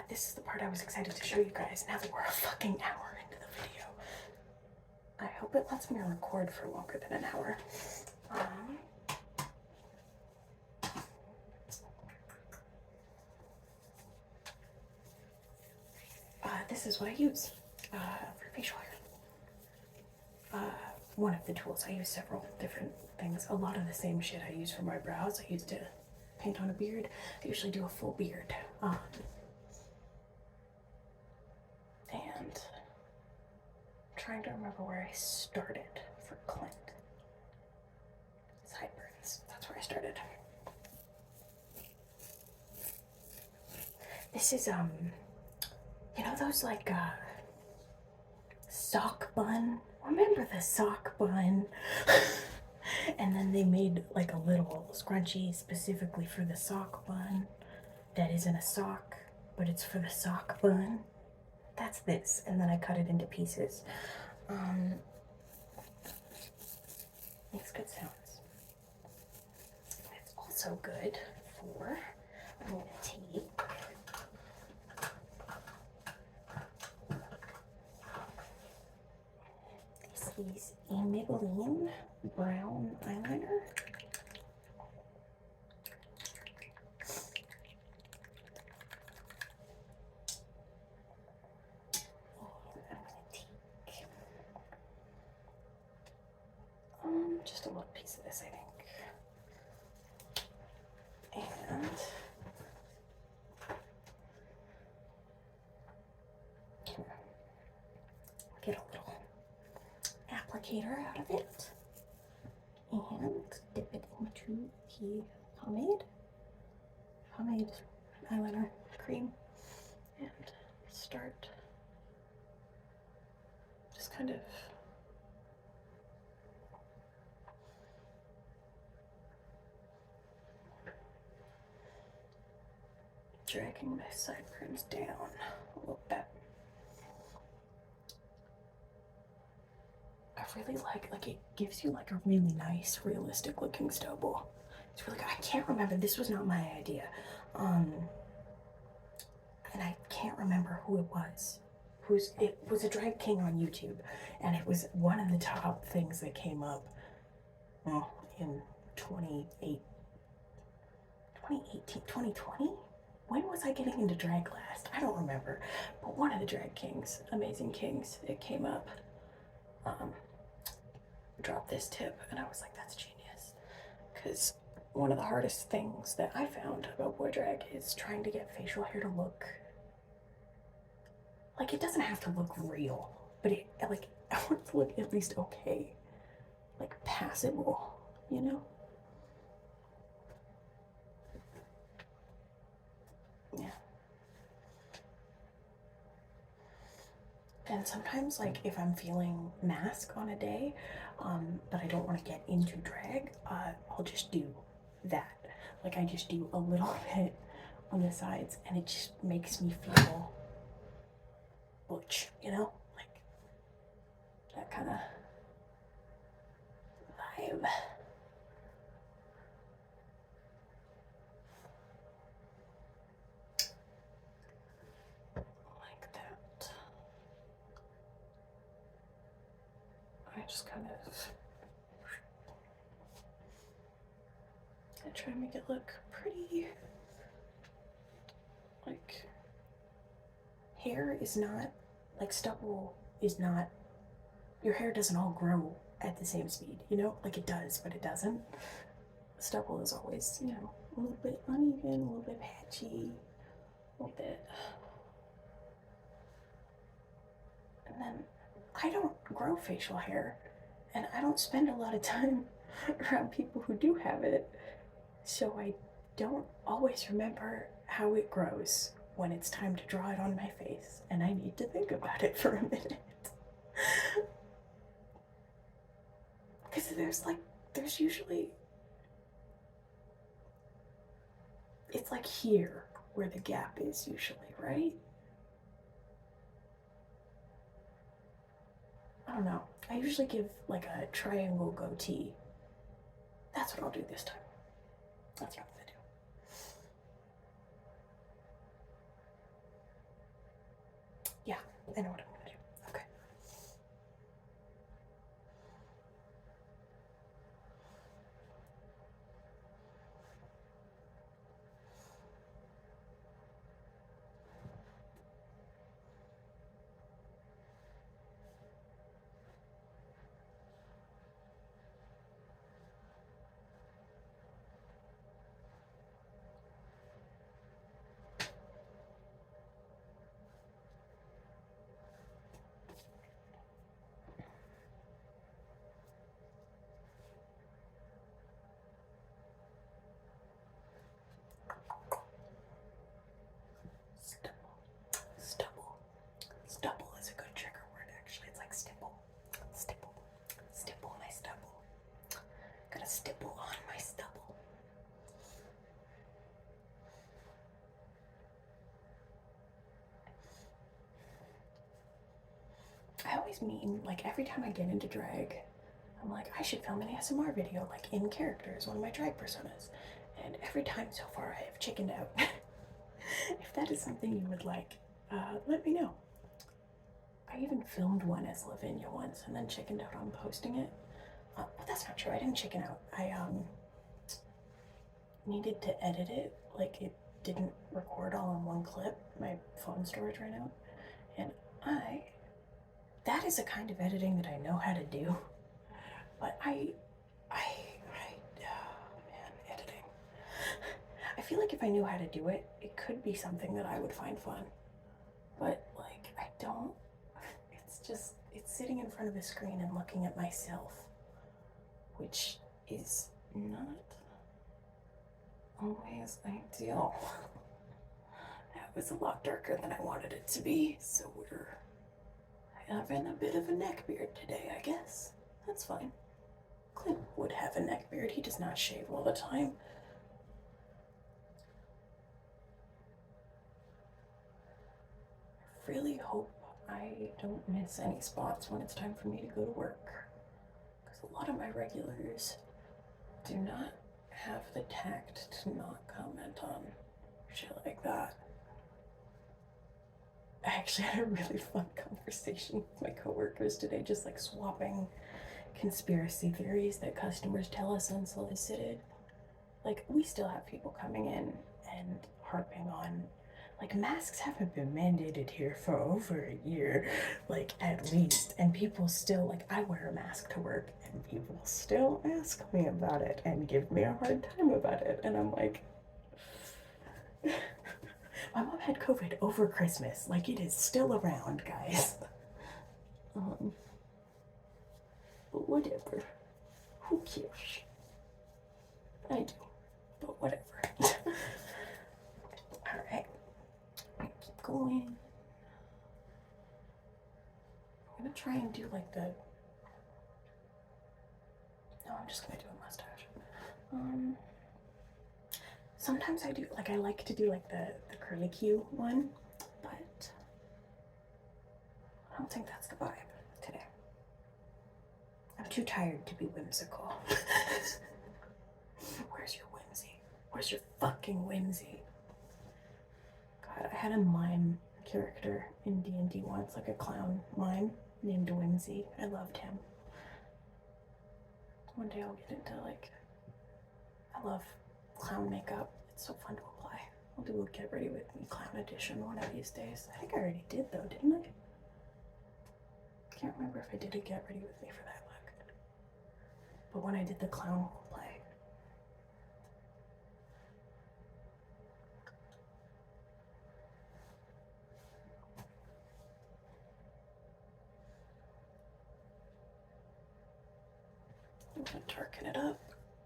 this is the part I was excited to show you guys now that we're a fucking hour into the video. I hope it lets me record for longer than an hour. This is what I use for facial hair. One of the tools. I use several different things. A lot of the same shit I use for my brows I use to paint on a beard. I usually do a full beard. trying to remember where I started for Clint. Sideburns. That's where I started. This is you know those like sock bun? Remember the sock bun? And then they made like a little scrunchie specifically for the sock bun that isn't a sock, but it's for the sock bun. That's this, and then I cut it into pieces. Makes good sounds. It's also good for, I'm gonna take this is a Maybelline brown eyeliner. Just a little piece of this, I think. And get a little applicator out of it and dip it into the pomade eyeliner cream and start just kind of dragging my sideburns down a little bit. I really like it gives you like a really nice, realistic looking stubble. It's really good. I can't remember, this was not my idea. And I can't remember who it was. It was a drag king on YouTube, and it was one of the top things that came up in 2018, 2020? When was I getting into drag last? I don't remember. But one of the drag kings, Amazing Kings, it came up. Dropped this tip, and I was like, that's genius. Because one of the hardest things that I found about boy drag is trying to get facial hair to look like, it doesn't have to look real, but it like, I want it to look at least okay, like passable, you know? Yeah. And sometimes, like, if I'm feeling mask on a day, but I don't want to get into drag, I'll just do that. Like, I just do a little bit on the sides, and it just makes me feel butch, you know? Like, that kind of vibe. Like that. I just kind of try to make it look pretty. Like, hair is not, like, stubble is not, your hair doesn't all grow at the same speed, you know? Like, it does, but it doesn't. Stubble is always, you know, a little bit uneven, a little bit patchy, a little bit. And then I don't grow facial hair, and I don't spend a lot of time around people who do have it, so I don't always remember how it grows when it's time to draw it on my face, and I need to think about it for a minute. Because there's usually, it's like here where the gap is usually, right? I don't know. I usually give like a triangle goatee. That's what I'll do this time. That's what I'm gonna do. Yeah, I know what I'm gonna do. Okay. always mean, like every time I get into drag, I'm like, I should film an ASMR video, like in character as one of my drag personas. And every time so far I have chickened out. If that is something you would like, let me know. I even filmed one as Lavinia once and then chickened out on posting it. But that's not true, I didn't chicken out. I needed to edit it, like it didn't record all in one clip. My phone storage ran out. And that is a kind of editing that I know how to do. But man, editing. I feel like if I knew how to do it, it could be something that I would find fun. But like, I don't. It's sitting in front of a screen and looking at myself, which is not always ideal. That was a lot darker than I wanted it to be, so we're having a bit of a neck beard today, I guess. That's fine. Clint would have a neck beard. He does not shave all the time. I really hope I don't miss any spots when it's time for me to go to work, because a lot of my regulars do not have the tact to not comment on shit like that. I actually had a really fun conversation with my coworkers today, just like swapping conspiracy theories that customers tell us unsolicited. Like, we still have people coming in and harping on, like, masks haven't been mandated here for over a year, like, at least. And people still, like, I wear a mask to work, and people still ask me about it and give me a hard time about it. And I'm like, my mom had COVID over Christmas. Like, it is still around, guys. But whatever. Who cares? I do. But whatever. Alright. Keep going. I'm gonna try and do like the... No, I'm just gonna do a mustache. Sometimes I do, like, I like to do like the curly Q one, but I don't think that's the vibe today. I'm too tired to be whimsical. Where's your whimsy? Where's your fucking whimsy? God, I had a mime character in D&D once, like a clown mime named Whimsy. I loved him. One day I'll get into, like, I love clown makeup. It's so fun to apply. I'll do a Get Ready With Me Clown Edition one of these days. I think I already did though, didn't I? Can't remember if I did a Get Ready With Me for that look. But when I did the clown play, I'm gonna darken it up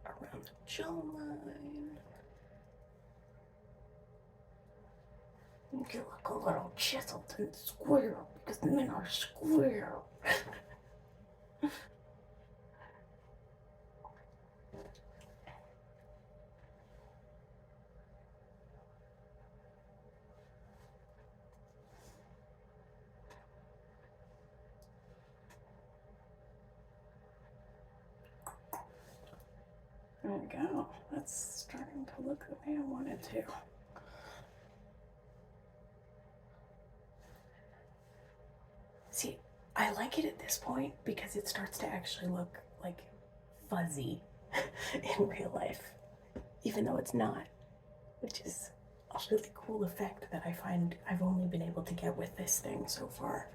around the jawline. You look a little chiseled and square because men are square. There we go. That's starting to look the way I want it to. See, I like it at this point because it starts to actually look like fuzzy in real life, even though it's not, which is a really cool effect that I find I've only been able to get with this thing so far.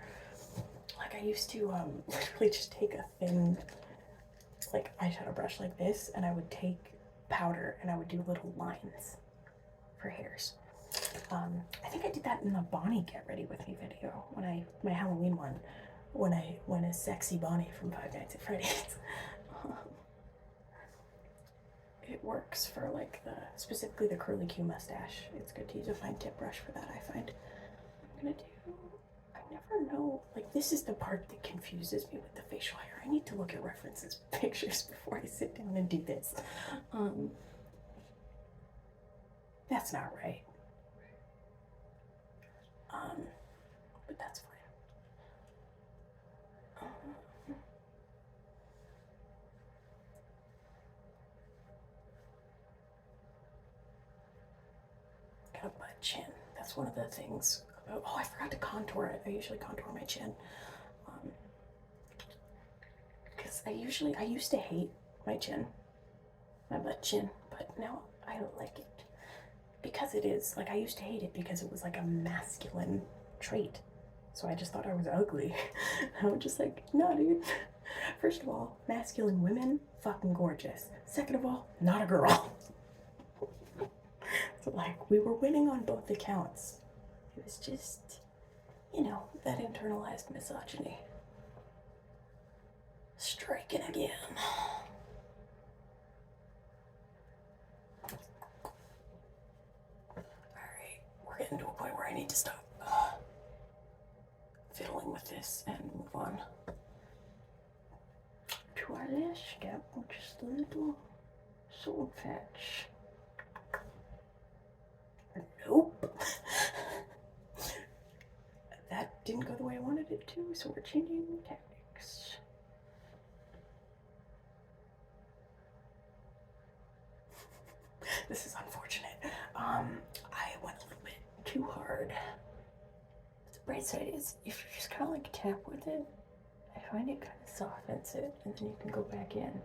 Like, I used to literally just take a thin, like, eyeshadow brush like this, and I would take powder and I would do little lines for hairs. I think I did that in the Bonnie Get Ready With Me video, my Halloween one, when I went as sexy Bonnie from Five Nights at Freddy's. It works for like specifically the curly Q mustache. It's good to use a fine tip brush for that, I find. I never know, like, this is the part that confuses me with the facial hair. I need to look at references pictures before I sit down and do this. That's not right. But that's fine. got a butt chin. That's one of the things. Oh, I forgot to contour it. I usually contour my chin. Because I used to hate my chin, my butt chin, but now I don't like it. Because it is, like, I used to hate it because it was like a masculine trait. So I just thought I was ugly. I'm just like, no, dude. First of all, masculine women, fucking gorgeous. Second of all, not a girl. So, like, we were winning on both accounts. It was just, you know, that internalized misogyny. Striking again. Alright, we're getting to a point where I need to stop fiddling with this and move on to our last step, which is the little soul patch. Nope. That didn't go the way I wanted it to, so we're changing tactics. This is unfortunate. I went a little bit too hard. The bright side is, if you just kind of like tap with it, I find it kind of softens it, and then you can go back in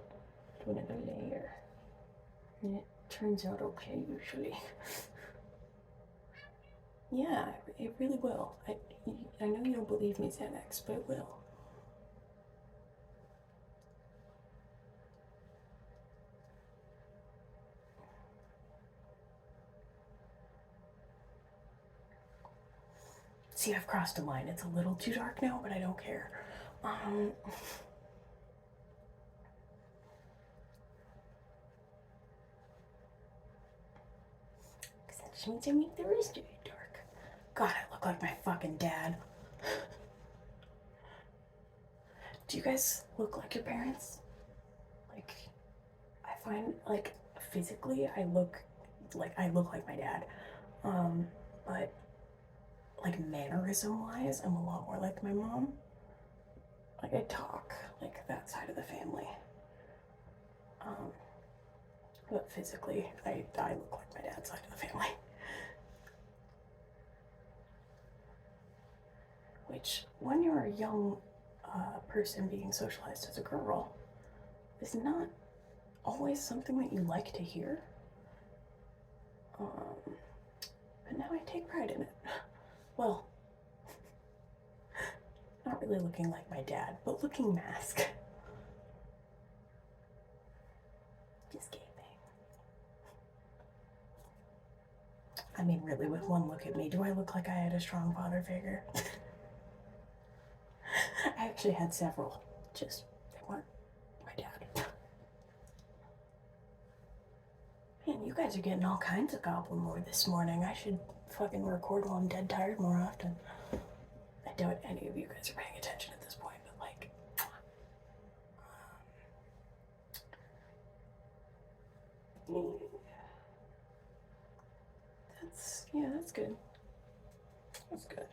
to another layer. And it turns out okay, usually. Yeah, it really will. I know you don't believe me, Xanax, but it will. See, I've crossed a line. It's a little too dark now, but I don't care. Because that just means I make the rest of it dark. God, I look like my fucking dad. Do you guys look like your parents? Like, I find, like, physically, I look like my dad. But, like, mannerism-wise, I'm a lot more like my mom. Like, I talk like that side of the family. But physically, I look like my dad's side of the family. Which, when you're a young person being socialized as a girl, is not always something that you like to hear. But now I take pride in it. Well, not really looking like my dad, but looking mask. Just kidding. I mean, really, with one look at me, do I look like I had a strong father figure? I actually had several, just they weren't my dad. Man, you guys are getting all kinds of goblin lore this morning. I should fucking record while I'm dead tired more often. I doubt any of you guys are paying attention at this point, but like, that's good. That's good.